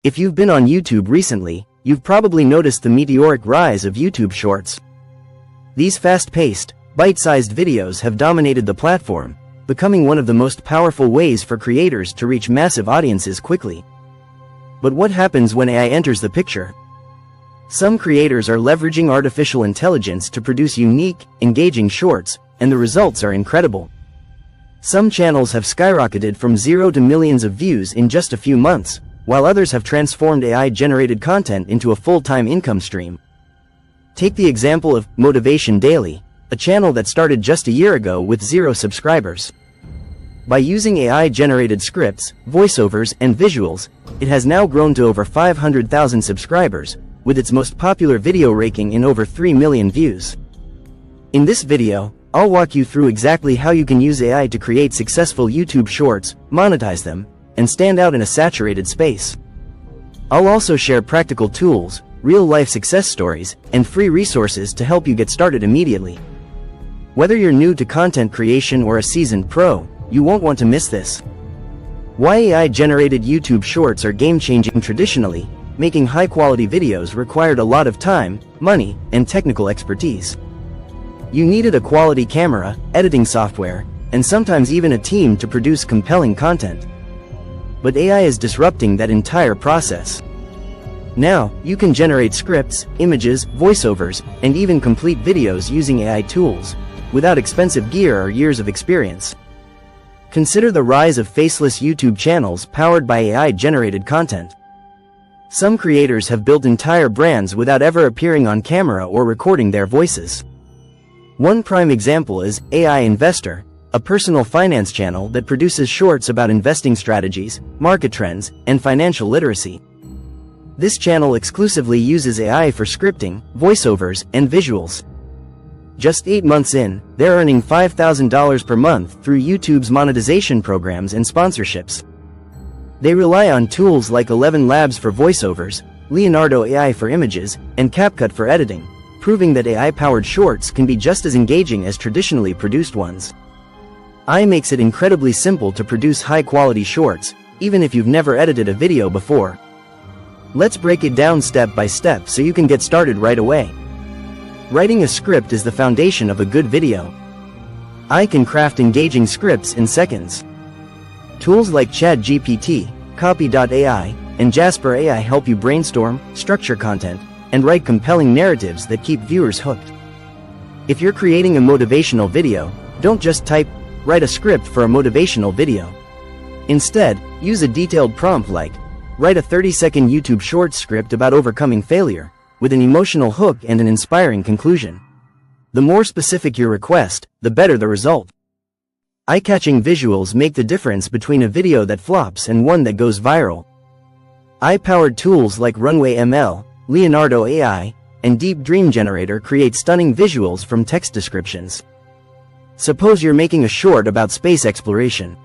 If you've been on YouTube recently, you've probably noticed the meteoric rise of YouTube Shorts. These fast-paced, bite-sized videos have dominated the platform, becoming one of the most powerful ways for creators to reach massive audiences quickly. But what happens when AI enters the picture? Some creators are leveraging artificial intelligence to produce unique, engaging shorts, and the results are incredible. Some channels have skyrocketed from 0 to millions of views in just a few months, while others have transformed AI-generated content into a full-time income stream. Take the example of Motivation Daily, a channel that started just a year ago with 0 subscribers. By using AI-generated scripts, voiceovers, and visuals, it has now grown to over 500,000 subscribers, with its most popular video raking in over 3 million views. In this video, I'll walk you through exactly how you can use AI to create successful YouTube Shorts, monetize them, and stand out in a saturated space. I'll also share practical tools, real-life success stories, and free resources to help you get started immediately. Whether you're new to content creation or a seasoned pro, you won't want to miss this. Why AI-generated YouTube Shorts are game-changing. Traditionally, making high-quality videos required a lot of time, money, and technical expertise. You needed a quality camera, editing software, and sometimes even a team to produce compelling content. But AI is disrupting that entire process. Now, you can generate scripts, images, voiceovers, and even complete videos using AI tools, without expensive gear or years of experience. Consider the rise of faceless YouTube channels powered by AI-generated content. Some creators have built entire brands without ever appearing on camera or recording their voices. One prime example is AI Investor, a personal finance channel that produces shorts about investing strategies, market trends, and financial literacy. This channel exclusively uses AI for scripting, voiceovers, and visuals. Just 8 months in, they're earning $5,000 per month through YouTube's monetization programs and sponsorships. They rely on tools like ElevenLabs for voiceovers, Leonardo AI for images, and CapCut for editing, proving that AI-powered shorts can be just as engaging as traditionally produced ones. AI makes it incredibly simple to produce high-quality shorts, even if you've never edited a video before. Let's break it down step by step so you can get started right away. Writing a script is the foundation of a good video. AI can craft engaging scripts in seconds. Tools like ChatGPT, Copy.ai, and Jasper AI help you brainstorm, structure content, and write compelling narratives that keep viewers hooked. If you're creating a motivational video, don't just type, "Write a script for a motivational video." Instead, use a detailed prompt like, "Write a 30-second YouTube short script about overcoming failure," with an emotional hook and an inspiring conclusion. The more specific your request, the better the result. Eye-catching visuals make the difference between a video that flops and one that goes viral. AI-powered tools like Runway ML, Leonardo AI, and Deep Dream Generator create stunning visuals from text descriptions. Suppose you're making a short about space exploration.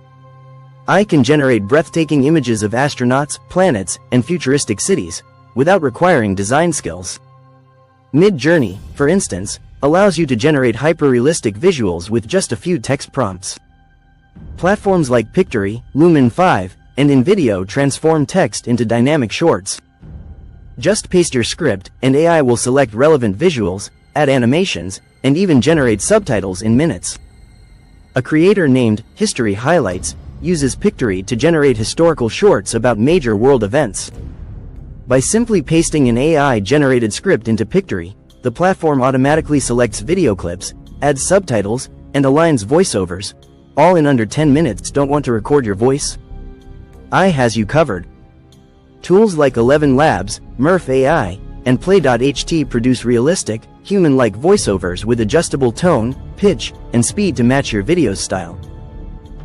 AI can generate breathtaking images of astronauts, planets, and futuristic cities, without requiring design skills. Mid-Journey, for instance, allows you to generate hyper-realistic visuals with just a few text prompts. Platforms like Pictory, Lumen 5, and InVideo transform text into dynamic shorts. Just paste your script, and AI will select relevant visuals, add animations, and even generate subtitles in minutes. A creator named History Highlights uses Pictory to generate historical shorts about major world events. By simply pasting an AI-generated script into Pictory, the platform automatically selects video clips, adds subtitles, and aligns voiceovers, all in under 10 minutes. Don't want to record your voice? AI has you covered. Tools like ElevenLabs, Murph AI, and Play.ht produce realistic, human-like voiceovers with adjustable tone, pitch, and speed to match your video's style.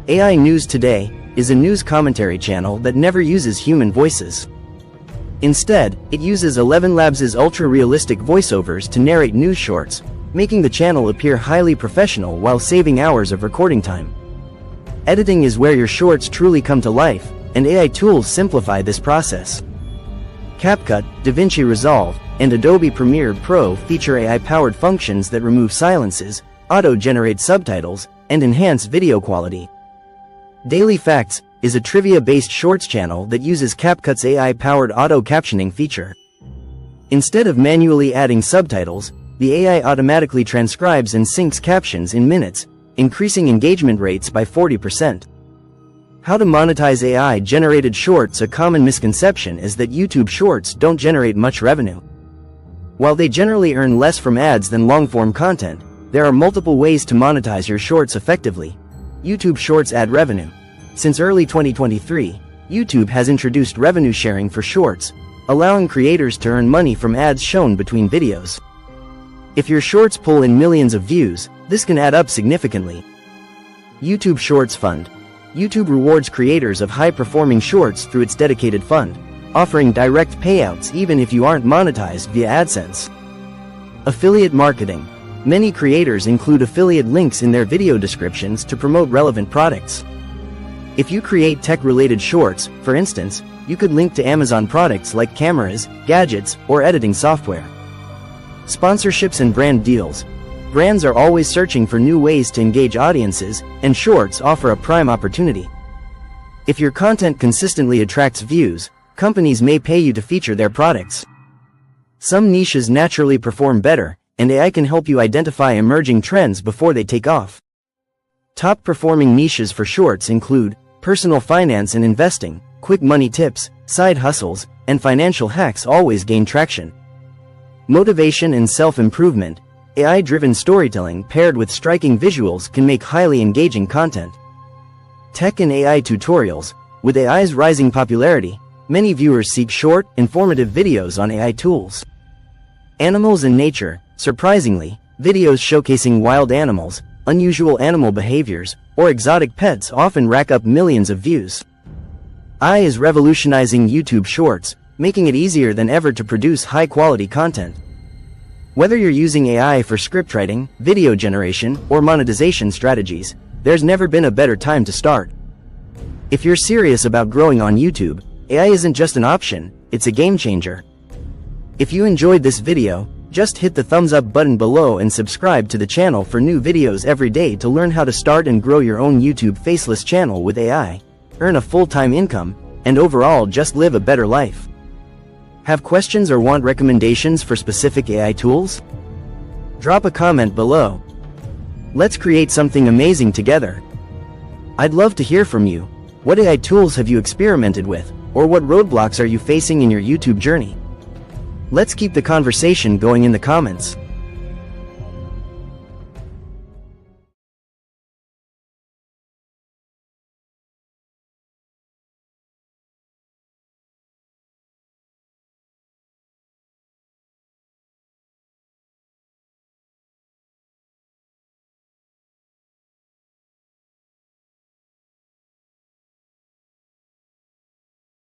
AI News Today is a news commentary channel that never uses human voices. Instead, it uses ElevenLabs' ultra-realistic voiceovers to narrate news shorts, making the channel appear highly professional while saving hours of recording time. Editing is where your shorts truly come to life, and AI tools simplify this process. CapCut, DaVinci Resolve, and Adobe Premiere Pro feature AI-powered functions that remove silences, auto-generate subtitles, and enhance video quality. Daily Facts, is a trivia-based shorts channel that uses CapCut's AI-powered auto-captioning feature. Instead of manually adding subtitles, the AI automatically transcribes and syncs captions in minutes, increasing engagement rates by 40%. How to monetize AI-generated shorts? A common misconception is that YouTube Shorts don't generate much revenue. While they generally earn less from ads than long-form content, there are multiple ways to monetize your shorts effectively. YouTube Shorts ad revenue. Since early 2023, YouTube has introduced revenue sharing for shorts, allowing creators to earn money from ads shown between videos. If your shorts pull in millions of views, this can add up significantly. YouTube Shorts Fund. YouTube rewards creators of high-performing shorts through its dedicated fund, offering direct payouts even if you aren't monetized via AdSense. Affiliate marketing. Many creators include affiliate links in their video descriptions to promote relevant products. If you create tech-related shorts, for instance, you could link to Amazon products like cameras, gadgets, or editing software. Sponsorships and brand deals. Brands are always searching for new ways to engage audiences, and shorts offer a prime opportunity. If your content consistently attracts views, companies may pay you to feature their products. Some niches naturally perform better, and AI can help you identify emerging trends before they take off. Top-performing niches for shorts include personal finance and investing, quick money tips, side hustles, and financial hacks always gain traction. Motivation and self-improvement. AI-driven storytelling paired with striking visuals can make highly engaging content. Tech and AI tutorials. With AI's rising popularity, many viewers seek short, informative videos on AI tools. Animals and nature. Surprisingly, videos showcasing wild animals, unusual animal behaviors, or exotic pets often rack up millions of views. AI is revolutionizing YouTube Shorts, making it easier than ever to produce high-quality content. Whether you're using AI for scriptwriting, video generation, or monetization strategies, there's never been a better time to start. If you're serious about growing on YouTube, AI isn't just an option, it's a game changer. If you enjoyed this video, just hit the thumbs up button below and subscribe to the channel for new videos every day to learn how to start and grow your own YouTube faceless channel with AI, earn a full-time income, and overall just live a better life. Have questions or want recommendations for specific AI tools? Drop a comment below. Let's create something amazing together. I'd love to hear from you. What AI tools have you experimented with, or what roadblocks are you facing in your YouTube journey? Let's keep the conversation going in the comments.